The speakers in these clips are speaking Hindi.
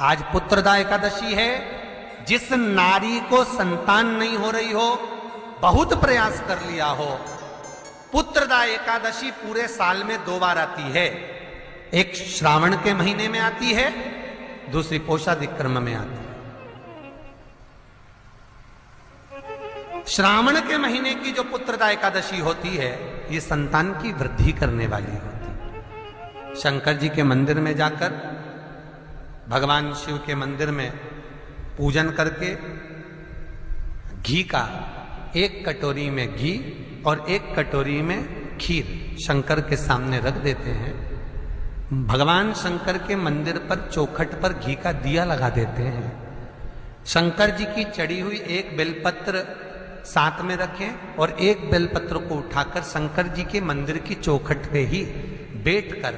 आज पुत्रदा एकादशी है। जिस नारी को संतान नहीं हो रही हो, बहुत प्रयास कर लिया हो, पुत्रदा एकादशी पूरे साल में 2 बार आती है। एक श्रावण के महीने में आती है, दूसरी पोषादिक्रम में आती है। श्रावण के महीने की जो पुत्रदा एकादशी होती है, ये संतान की वृद्धि करने वाली होती है। शंकर जी के मंदिर में जाकर, भगवान शिव के मंदिर में पूजन करके घी का 1 कटोरी में घी और 1 कटोरी में खीर शंकर के सामने रख देते हैं। भगवान शंकर के मंदिर पर चौखट पर घी का दिया लगा देते हैं। शंकर जी की चढ़ी हुई 1 बेलपत्र साथ में रखें और 1 बेलपत्र को उठाकर शंकर जी के मंदिर की चौखट पे ही बैठकर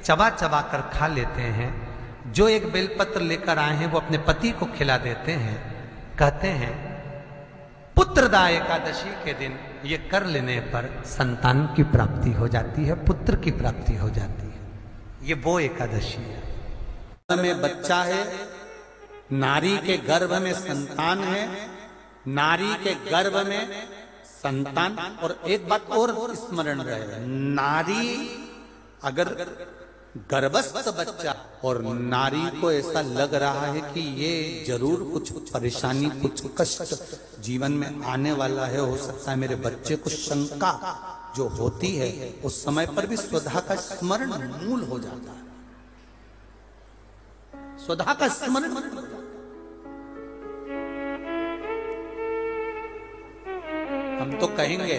चबा चबा कर खा लेते हैं। जो 1 बेलपत्र लेकर आए हैं वो अपने पति को खिला देते हैं। कहते हैं पुत्रदा एकादशी के दिन ये कर लेने पर संतान की प्राप्ति हो जाती है, पुत्र की प्राप्ति हो जाती है। ये वो एकादशी है। में बच्चा है, नारी के गर्भ में संतान है, नारी के गर्भ में संतान। और एक बात और स्मरण रहे, नारी अगर गर्भस्थ बच्चा और नारी को ऐसा लग रहा है कि ये जरूर कुछ परेशानी, कुछ कष्ट जीवन में आने वाला है, हो सकता है मेरे बच्चे को शंका जो होती है, उस समय पर भी स्वधा का स्मरण मूल हो जाता है। स्वधा का स्मरण मूल हो जाता है। हम तो कहेंगे,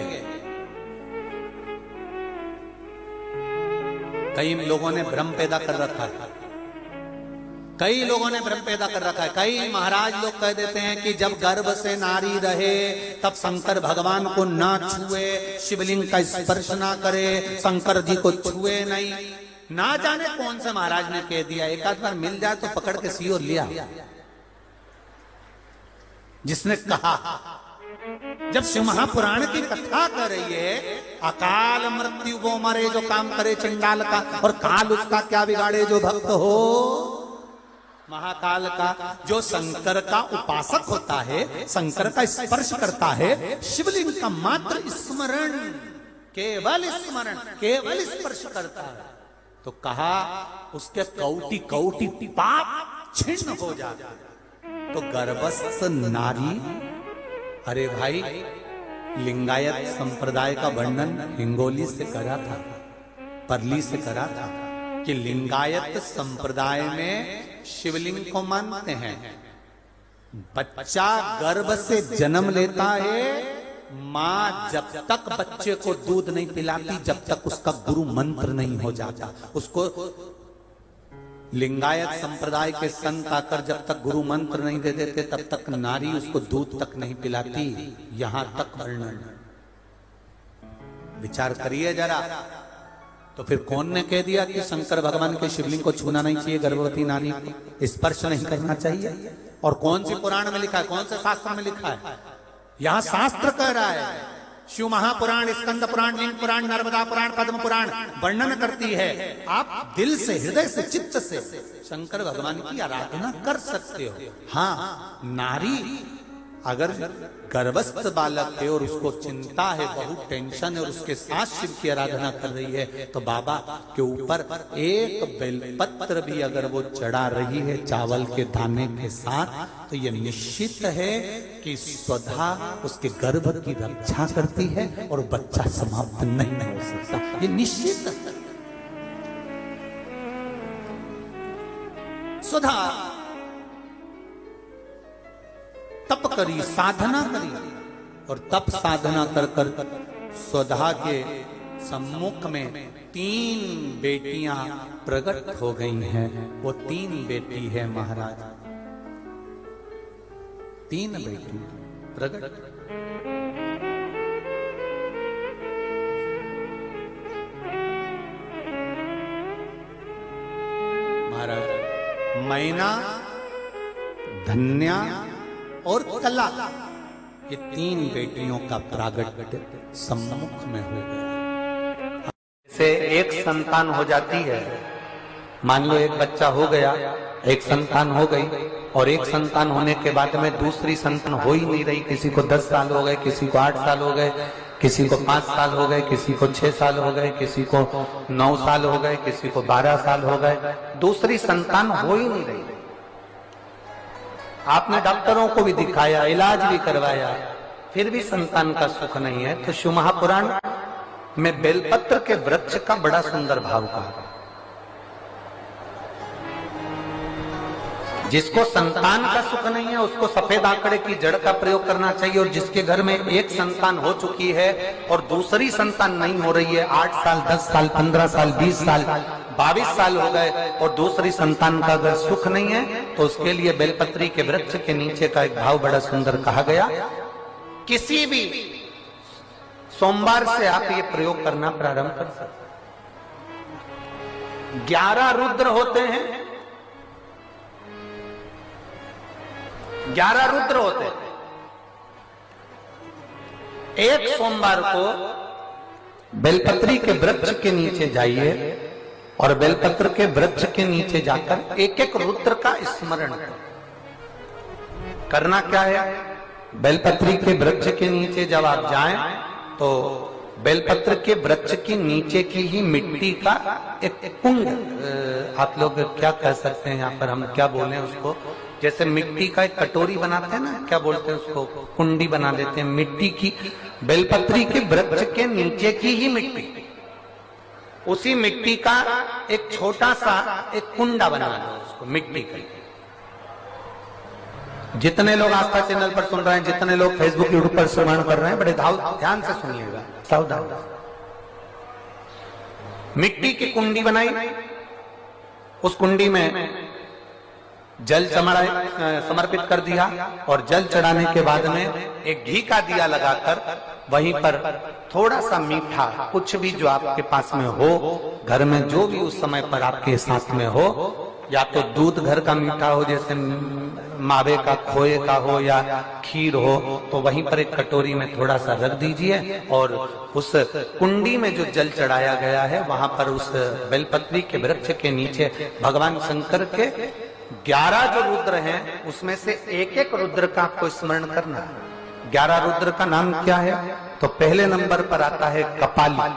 कई लोगों ने भ्रम पैदा कर रखा है, कई लोगों ने भ्रम पैदा कर रखा है। कई महाराज लोग कह देते हैं कि जब गर्भ से नारी रहे तब शंकर भगवान को ना छुए, शिवलिंग का स्पर्श ना करे, शंकर जी को छुए नहीं। ना जाने कौन से महाराज ने कह दिया, एक आध बार मिल जाए तो पकड़ के सी और लिया। जिसने कहा, जब शिव महापुराण की कथा कर रही है, अकाल मृत्यु वो मरे जो काम करे चंडाल का, और काल उसका क्या बिगाड़े जो भक्त हो महाकाल का। जो शंकर का उपासक होता है, शंकर का स्पर्श करता है, शिवलिंग का मात्र स्मरण, केवल स्मरण, केवल स्पर्श करता है, तो कहा उसके कौटि कौटि पाप छिन्न हो जाता है। तो गर्भस्थ नारी, अरे भाई, लिंगायत संप्रदाय का वर्णन हिंगोली से करा था, परली से करा था कि लिंगायत संप्रदाय में शिवलिंग को मानते हैं। बच्चा गर्भ से जन्म लेता है, मां जब तक बच्चे को दूध नहीं पिलाती, जब तक उसका गुरु मंत्र नहीं हो जाता, उसको लिंगायत संप्रदाय के संत आकर जब तक गुरु मंत्र नहीं दे देते, तब तक नारी उसको दूध तक नहीं पिलाती। यहां तक वर्णन, विचार करिए जरा। तो फिर कौन ने कह दिया कि शंकर भगवान के शिवलिंग को छूना नहीं चाहिए, गर्भवती नारी को स्पर्श नहीं करना चाहिए? और कौन सी पुराण में लिखा है, कौन से शास्त्र में लिखा है? यहां शास्त्र कह रहा है, शिव महापुराण, स्कंद पुराण, लिंग पुराण, नर्मदा पुराण, पद्म पुराण वर्णन करती है। आप दिल से, हृदय से, चित्त से शंकर भगवान की आराधना कर सकते हो। हाँ, नारी अगर गर्भस्थ बालक है और उसको चिंता है, बहुत टेंशन है, और उसके साथ शिव की आराधना कर रही है, तो बाबा के ऊपर 1 बेलपत्र भी अगर वो चढ़ा रही है चावल के दाने के साथ, तो ये निश्चित है कि स्वधा उसके गर्भ की रक्षा करती है और बच्चा समाप्त नहीं हो सकता। ये निश्चित है। स्वधा तप करी, साधना करी, और तप साधना कर कर स्वधा के सम्मुख में 3 बेटियां प्रकट हो गई हैं। वो 3 बेटी है महाराज, 3 बेटी प्रकट। महाराज मैना, धन्या और कला, ये 3 बेटियों का प्रागट्य सम्मुख में हो गया। से एक संतान हो जाती है, मान लो एक बच्चा हो गया, एक संतान हो गई, और एक संतान होने के बाद में दूसरी संतान हो ही नहीं रही। किसी को 10 साल हो गए, किसी को 8 साल हो गए, किसी को 5 साल हो गए, किसी को 6 साल हो गए, किसी को 9 साल हो गए, किसी को 12 साल हो गए, दूसरी संतान हो ही नहीं रही। आपने डॉक्टरों को भी दिखाया, इलाज भी करवाया, फिर भी संतान का सुख नहीं है। तो शिव महापुराण में बेलपत्र के वृक्ष का बड़ा सुंदर भाव कहा। जिसको संतान का सुख नहीं है उसको सफेद आंकड़े की जड़ का प्रयोग करना चाहिए। और जिसके घर में एक संतान हो चुकी है और दूसरी संतान नहीं हो रही है, 8 साल, 10 साल, 15 साल, 20 साल, 22 साल हो गए, और दूसरी संतान का अगर सुख नहीं है, तो उसके लिए बेलपत्री के वृक्ष के नीचे का एक भाव बड़ा सुंदर कहा गया। किसी भी सोमवार से आप ये प्रयोग करना प्रारंभ कर सकते। 11 रुद्र होते हैं, 11 रुद्र होते हैं। एक सोमवार को बेलपत्री के वृक्ष के नीचे जाइए और बेलपत्र के वृक्ष के नीचे जाकर एक एक रुद्र का स्मरण करना। क्या है? बेलपत्री के वृक्ष के नीचे जब आप जाएं तो बेलपत्र के वृक्ष के नीचे की ही मिट्टी का एक कुंड, आप लोग क्या कह सकते हैं, यहाँ पर हम क्या बोले उसको, जैसे मिट्टी का एक कटोरी बनाते हैं ना, क्या बोलते हैं उसको, कुंडी बना लेते हैं मिट्टी की। बेलपत्री के वृक्ष के नीचे की ही मिट्टी, उसी मिट्टी का एक छोटा सा एक कुंडा बना लो उसको मिट्टी का। जितने लोग आस्था चैनल पर सुन रहे हैं, जितने लोग फेसबुक यूट्यूब पर श्रवण कर रहे हैं, बड़े ध्यान से सुनिएगा, सावधान। मिट्टी की कुंडी बनाई, उस कुंडी में जल समर्पित कर दिया, और जल चढ़ाने के बाद में एक घी का दिया लगाकर वहीं पर थोड़ा सा मीठा, कुछ भी जो आपके पास में हो, घर में जो भी उस समय पर आपके साथ में हो, या तो दूध घर का मीठा हो, जैसे मावे का, खोए का हो, या खीर हो, तो वहीं पर एक कटोरी में थोड़ा सा रख दीजिए, और उस कुंडी में जो जल चढ़ाया गया है वहां पर उस बेलपत्री के वृक्ष के नीचे भगवान शंकर के 11 जो रुद्र हैं उसमें से एक एक रुद्र का आपको स्मरण करना है। 11 रुद्र का नाम क्या है? तो पहले नंबर पर आता है कपाली,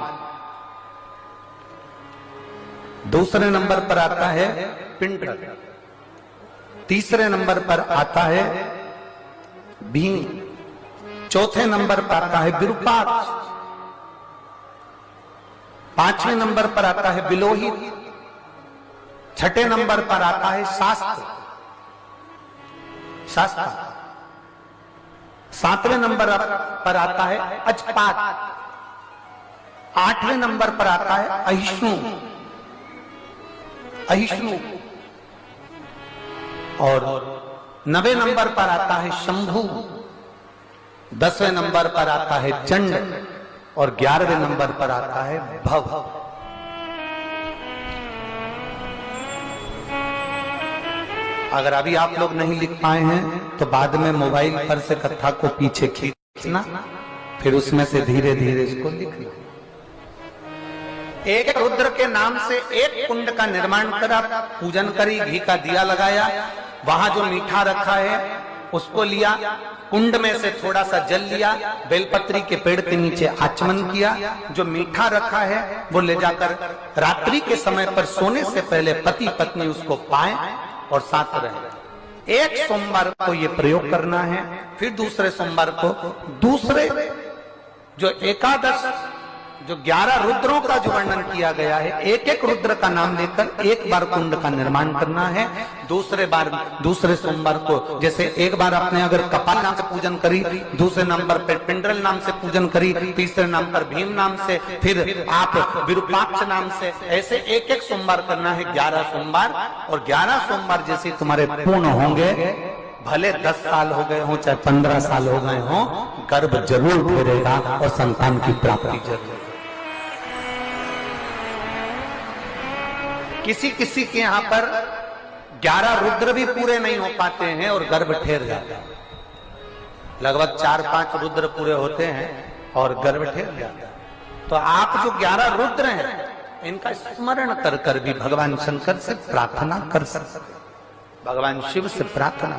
दूसरे नंबर पर आता है पिंडर, तीसरे नंबर पर आता है भीम, चौथे नंबर पर आता है विरूपाक्ष, 5वें नंबर पर आता है बिलोहित, 6ठे नंबर पर आता है शास्त्र, 7वें नंबर पर आता है अजपात, 8वें नंबर पर आता है अहिष्णु, और 9वें नंबर पर आता है शंभु, 10वें नंबर पर आता है चंड, और 11वें नंबर पर आता है भव। अगर अभी आप लोग नहीं लिख पाए हैं तो बाद में मोबाइल पर से कथा को पीछे खींचना, फिर उसमें से धीरे धीरे इसको लिखना। एक रुद्र के नाम से एक कुंड का निर्माण करा, पूजन करी, घी का दिया लगाया, वहां जो मीठा रखा है उसको लिया, कुंड में से थोड़ा सा जल लिया, बेलपत्री के पेड़ के नीचे आचमन किया, जो मीठा रखा है वो ले जाकर रात्रि के समय पर सोने से पहले पति पत्नी उसको पाएं और साथ रहे। एक सोमवार को ये प्रयोग करना है, फिर दूसरे सोमवार को दूसरे जो एकादश, जो 11 रुद्रों का जो वर्णन किया गया है, एक एक रुद्र का नाम लेकर एक बार कुंड का निर्माण करना है। दूसरे सोमवार को, जैसे एक बार आपने अगर कपाल नाम से पूजन करी, दूसरे नंबर पर पिंडल नाम से पूजन करी, तीसरे नाम पर भीम नाम से, फिर आप विरूपाक्ष नाम से, ऐसे एक एक सोमवार करना है, 11 सोमवार। और 11 सोमवार जैसे तुम्हारे पूर्ण होंगे, भले 10 साल हो गए हो चाहे 15 साल हो गए हो, गर्भ जरूर फेरेगा और संतान की प्राप्ति जरूर। किसी किसी के यहाँ पर 11 रुद्र भी पूरे नहीं हो पाते हैं और गर्भ ठेर जाता है। लगभग 4-5 रुद्र पूरे होते हैं और गर्भ ठेर जाता है। तो आप जो 11 रुद्र हैं इनका स्मरण कर कर भी भगवान शंकर से प्रार्थना कर सकते, भगवान शिव से प्रार्थना।